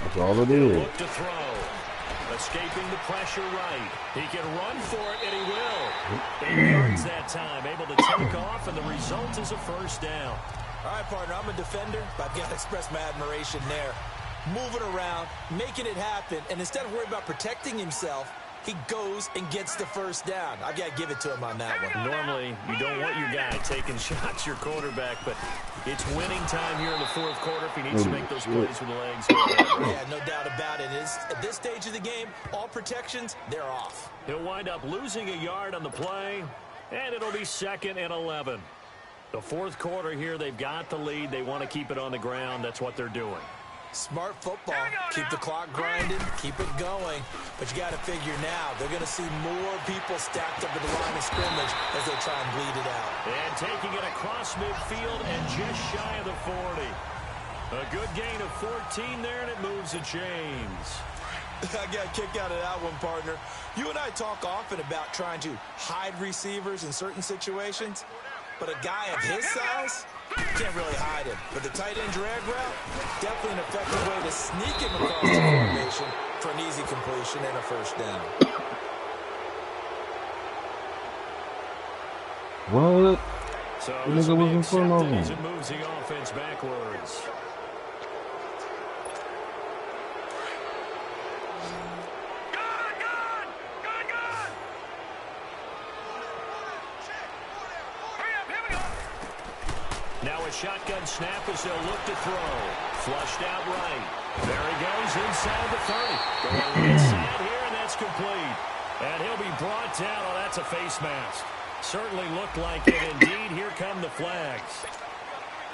That's all it is. Look to throw. Escaping the pressure right. He can run for it, and he will. 8 yards that time. Able to take off, and the result is a first down. All right, partner, I'm a defender, but I've got to express my admiration there. Moving around, making it happen, and instead of worrying about protecting himself, he goes and gets the first down. I've got to give it to him on that one. Normally, you don't want your guy taking shots, your quarterback, but it's winning time here in the fourth quarter if he needs to make those plays with the legs. Yeah, no doubt about it. At this stage of the game, all protections, they're off. He'll wind up losing a yard on the play, and it'll be 2nd and 11. The fourth quarter here, they've got the lead. They want to keep it on the ground. That's what they're doing. Smart football. Keep the clock grinding, keep it going. But you got to figure now, they're going to see more people stacked up at the line of scrimmage as they try and bleed it out. And taking it across midfield and just shy of the 40. A good gain of 14 there, and it moves the chains. I got a kick out of that one, partner. You and I talk often about trying to hide receivers in certain situations, but a guy of his size, can't really hide him. But the tight end drag route, definitely an effective way to sneak him across the formation for an easy completion and a first down. What? So The this nigga will be was in front of accepted as him. it moves the offense backwards. Now a shotgun snap as they'll look to throw. Flushed out right. There he goes inside the 30. Going inside here, and that's complete. And he'll be brought down. Oh, that's a face mask. Certainly looked like it. Indeed, here come the flags.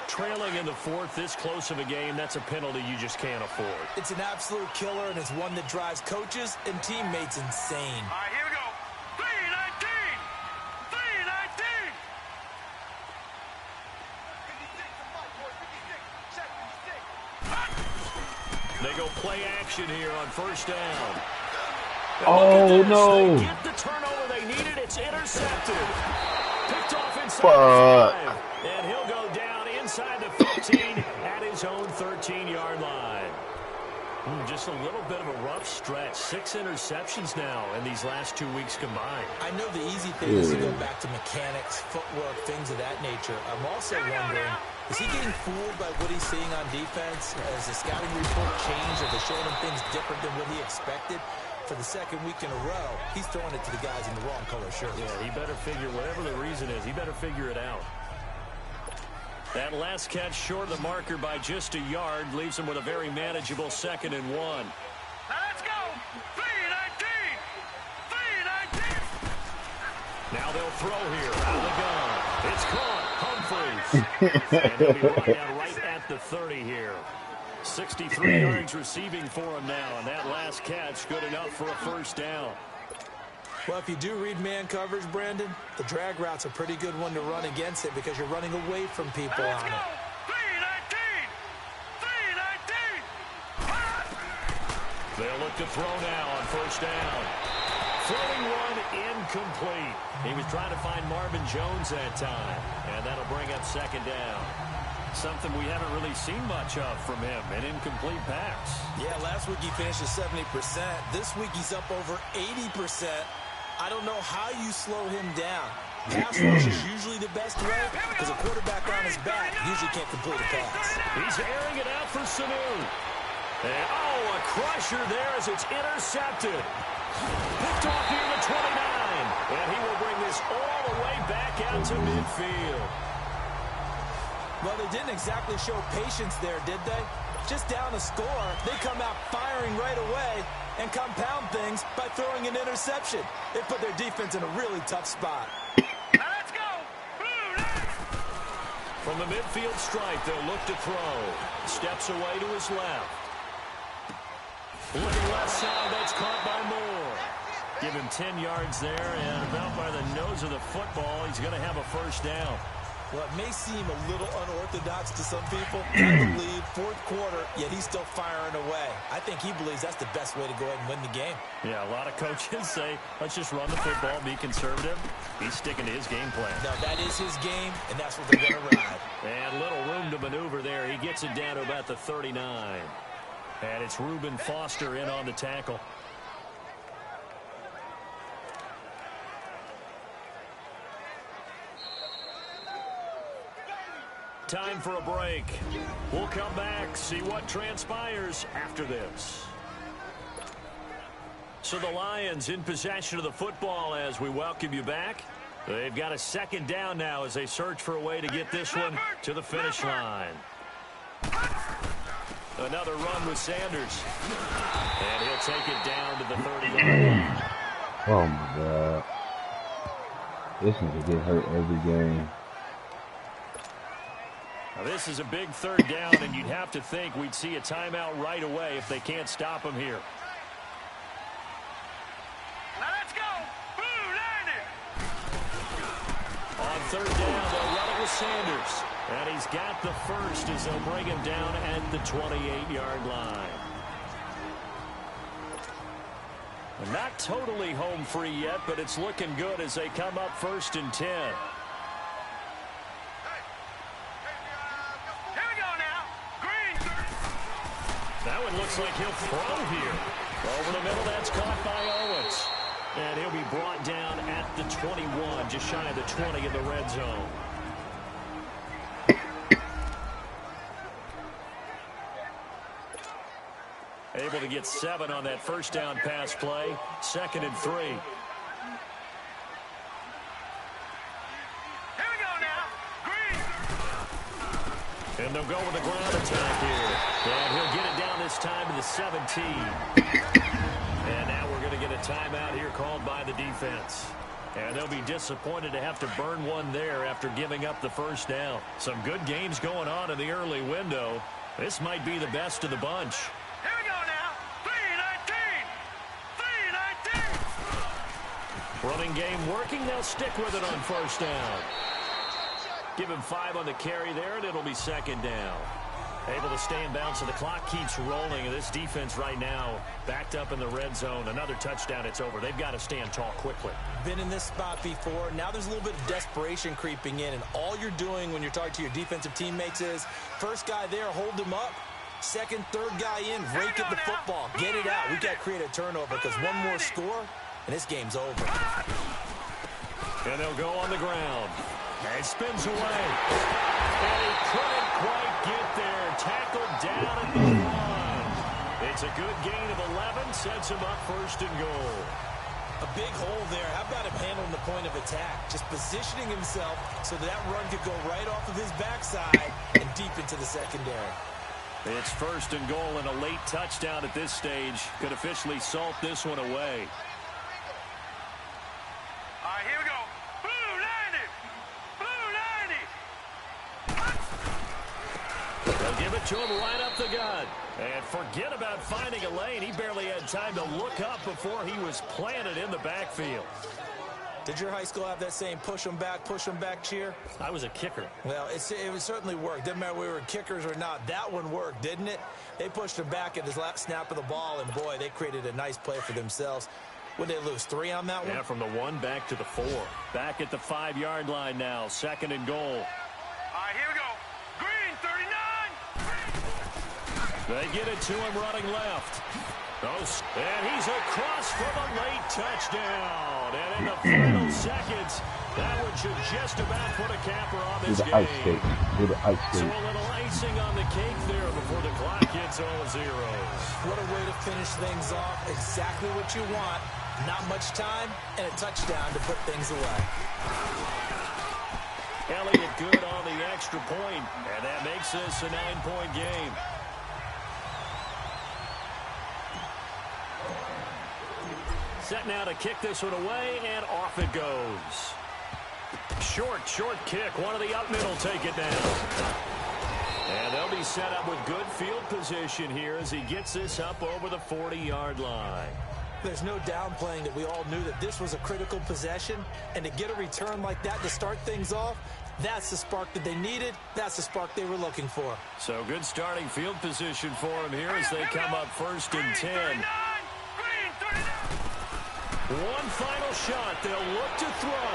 Trailing in the fourth, this close of a game, that's a penalty you just can't afford. It's an absolute killer, and it's one that drives coaches and teammates insane. All right, here we go. 319. 319. They go play action here on first down. And Oh, no. They get the turnover they needed. It's intercepted. Picked off inside Fuck. the 5. And he'll go down inside the 15 at his own 13-yard line. Just a little bit of a rough stretch. 6 interceptions now in these last 2 weeks combined. I know the easy thing is to go back to mechanics, footwork, things of that nature. I'm also wondering, is he getting fooled by what he's seeing on defense? Has the scouting report changed? Are they showing him things different than what he expected? for the second week in a row, he's throwing it to the guys in the wrong color shirts. Yeah, he better figure, whatever the reason is, he better figure it out. That last catch short of the marker by just a yard leaves him with a very manageable 2nd and 1. Let's go. 3-19. 3-19. Now they'll throw here. Out of the gun. It's caught. Humphries. And they'll be brought down right at the 30 here. 63 yards receiving for him now, and that last catch good enough for a first down. Well, if you do read man coverage, Brandon, the drag route's a pretty good one to run against it because you're running away from people Let's on go. it. 3-19. 3-19. They'll look to throw now on first down. Floating one incomplete. He was trying to find Marvin Jones that time, and that'll bring up 2nd down. Something we haven't really seen much of from him, an incomplete pass. Yeah, last week he finished at 70%. This week he's up over 80%. I don't know how you slow him down. Pass rush is usually the best way because a quarterback on his back usually can't complete a pass. He's airing it out for Sanu. And, a crusher there as it's intercepted. Picked off near the 29. And he will bring this all the way back out to midfield. Well, they didn't exactly show patience there, did they? Just down a score, they come out firing right away and compound things by throwing an interception. It put their defense in a really tough spot. Let's go. Blue. From the midfield stripe, they'll look to throw. Steps away to his left. Looking left side, that's caught by Moore. Give him 10 yards there, and about by the nose of the football, he's going to have a first down. Well, it may seem a little unorthodox to some people. Got the lead, 4th quarter, yet he's still firing away. I think he believes that's the best way to go ahead and win the game. Yeah, a lot of coaches say, let's just run the football, be conservative. He's sticking to his game plan. No, that is his game, and that's what they're going to ride. And little room to maneuver there. He gets it down to about the 39. And it's Reuben Foster in on the tackle. Time for a break. We'll come back, see what transpires after this. So the Lions in possession of the football as we welcome you back. They've got a 2nd down now as they search for a way to get this one to the finish line. Another run with Sanders. And he'll take it down to the 30-yard line. Oh, my God. This nigga get hurt every game. Now this is a big 3rd down, and you'd have to think we'd see a timeout right away if they can't stop him here. Let's go. Blue. 90. On 3rd down, they'll run it with Sanders. And he's got the first as they'll bring him down at the 28-yard line. And not totally home free yet, but it's looking good as they come up 1st and 10. That one looks like he'll throw here. Over the middle, that's caught by Owens. And he'll be brought down at the 21, just shy of the 20 in the red zone. Able to get 7 on that first down pass play. 2nd and 3. Here we go now. Green. And they'll go with the ground attack here. And he'll get it down this time to the 17. And now we're going to get a timeout here called by the defense. And they'll be disappointed to have to burn one there after giving up the first down. Some good games going on in the early window. This might be the best of the bunch. Here we go now. 3-19. 3-19. Running game working. They'll stick with it on first down. Give him 5 on the carry there, and it'll be 2nd down. Able to stay in bounds, so the clock keeps rolling. And this defense right now backed up in the red zone. Another touchdown, it's over. They've got to stand tall quickly. Been in this spot before. Now there's a little bit of desperation creeping in, and all you're doing when you're talking to your defensive teammates is first guy there, hold him up. 2nd, 3rd guy in, rake at the football. Get it out. We've got to create a turnover because one more score, and this game's over. And they'll go on the ground. And it spins away. And he couldn't quite get there. Tackled down at the 1. It's It's a good gain of 11, sets him up first and goal. A big hole there. How about him handling the point of attack? Just positioning himself so that run could go right off of his backside and deep into the secondary. It's first and goal, and a late touchdown at this stage could officially salt this one away. All right, here we go. Blue 90. Blue 90. They'll give it to him right up the gut. And forget about finding a lane. He barely had time to look up before he was planted in the backfield. Did your high school have that same push 'em back cheer? I was a kicker. Well, it certainly worked. Didn't matter if we were kickers or not. That one worked, didn't it? They pushed him back at his last snap of the ball, and boy, they created a nice play for themselves. Would they lose 3 on that one? Yeah, from the 1 back to the 4. Back at the 5-yard line now, second and goal. All right, here we go. Green 39. They get it to him running left. And he's across for the late touchdown. And in the final seconds, that one should just about put a capper on this game. So a little icing on the cake there before the clock hits all zeros. What a way to finish things off. Exactly what you want. Not much time and a touchdown to put things away. Elliott good on the extra point, and that makes this a 9-point game. Set now to kick this one away, and off it goes. Short kick. One of the up middle take it down. And they'll be set up with good field position here as he gets this up over the 40-yard line. There's no downplaying that we all knew that this was a critical possession, and to get a return like that to start things off, that's the spark that they needed. That's the spark they were looking for. So good starting field position for him here as they come up first and 10. One final shot. They'll look to throw.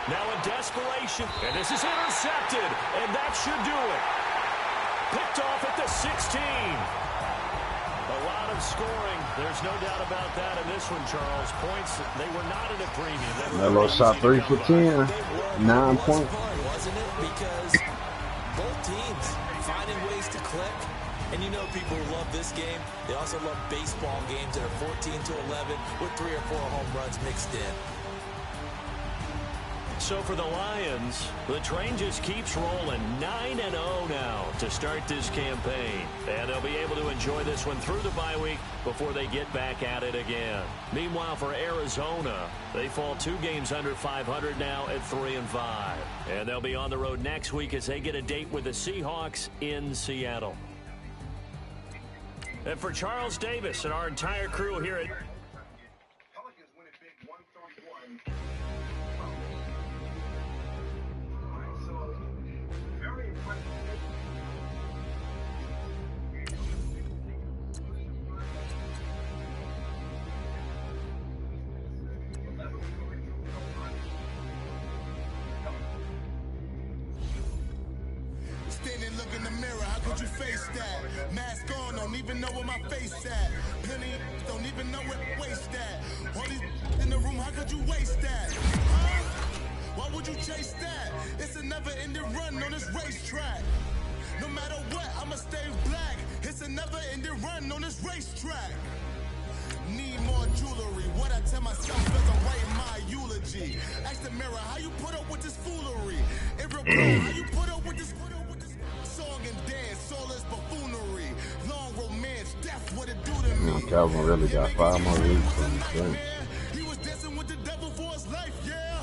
Now in desperation. And this is intercepted. And that should do it. Picked off at the 16. A lot of scoring. There's no doubt about that in this one, Charles. Points, they were not at a premium. That little shot 3 for 10. 9 points. Wasn't it? Because both teams finding ways to click. And you know people who love this game, they also love baseball games that are 14-11 with 3 or 4 home runs mixed in. So for the Lions, the train just keeps rolling. 9-0 now to start this campaign. And they'll be able to enjoy this one through the bye week before they get back at it again. Meanwhile, for Arizona, they fall 2 games under 500 now at 3-5. And they'll be on the road next week as they get a date with the Seahawks in Seattle. And for Charles Davis and our entire crew here at Pelicans win it big 131. So, very impressive. Standing, look in the mirror, how could you face that? Mask on, don't even know where my face at. Plenty, don't even know where to waste that. All these in the room, how could you waste that? Huh? Why would you chase that? It's a never-ending run on this racetrack. No matter what, I'ma stay black. It's a never-ending run on this racetrack. Need more jewelry. What I tell myself as I write my eulogy. Ask the mirror, how you put up with this foolery? It reply, how you put up with this song and dance, all this buffoonery. Long romance, death, what it do to me. Calvin really got 5 more weeks from the thing. He was dancing with the devil for his life, yeah.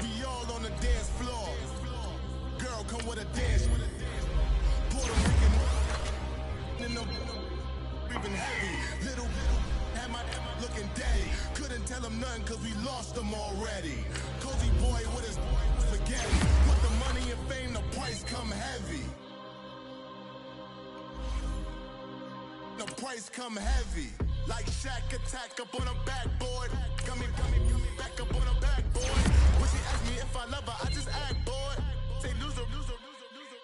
We all on the dance floor. Girl, come with a dance. Puerto Rican in the breathing heavy. Little had my looking daddy. Couldn't tell him nothing cause we lost him already. Cozy boy with his spaghetti. With the money and fame, the price come heavy. The price come heavy. Like Shaq attack up on a backboard. Got me back up on a backboard. When she asked me if I love her, I just act bored. Say loser,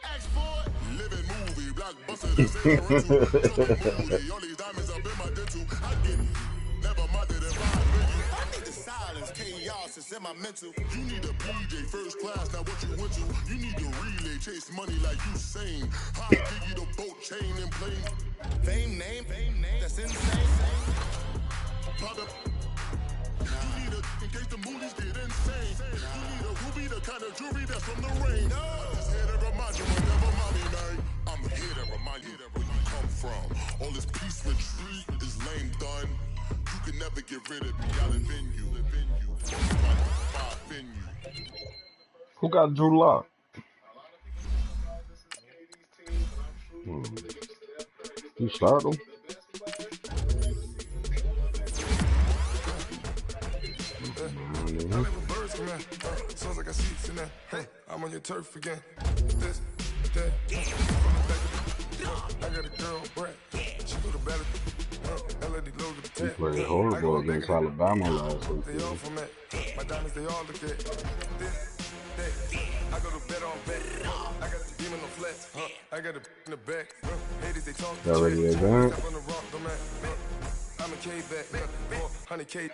ask for it. Living movie, blockbuster, this ain't a rental. All these diamonds up in my dental. I get never mind that if I need the silence, chaos is in my mental. You need a PJ first class, not what you went to. You need to relay, chase money like you sane. How I give you the boat chain and plane. Fame name, that's insane. Product. You need a in case the moolies get insane. You need a ruby, the kind of jewelry that's from the rain. Just here to remind you whenever mommy night. I'm here to remind you where you come from. All this peace retreat is lame done. You can never get rid of me. I'll invent you. Who got Drew Lock? You start him? Sounds like I see it now. Hey, I'm on your turf again. This, that. I got a girl, Brett. She go to battle. He played horrible against Alabama last week. They all from it. My diamonds, they all look at this. I go to bed on bed. I got the demon on flats. I got a in the back. Haters, they talk. Y'all ready to advance? I'm a K back, 100K. I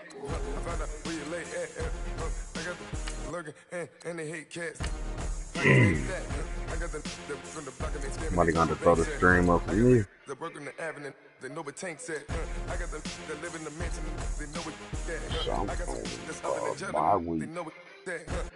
found out where you lay at. I got the lurking and they hate cats. Somebody gonna throw the stream up for me. They work on the avenue, they know what tank said. I got the live in the mansion, they know what that. I got that's up in the jungle, they know what that.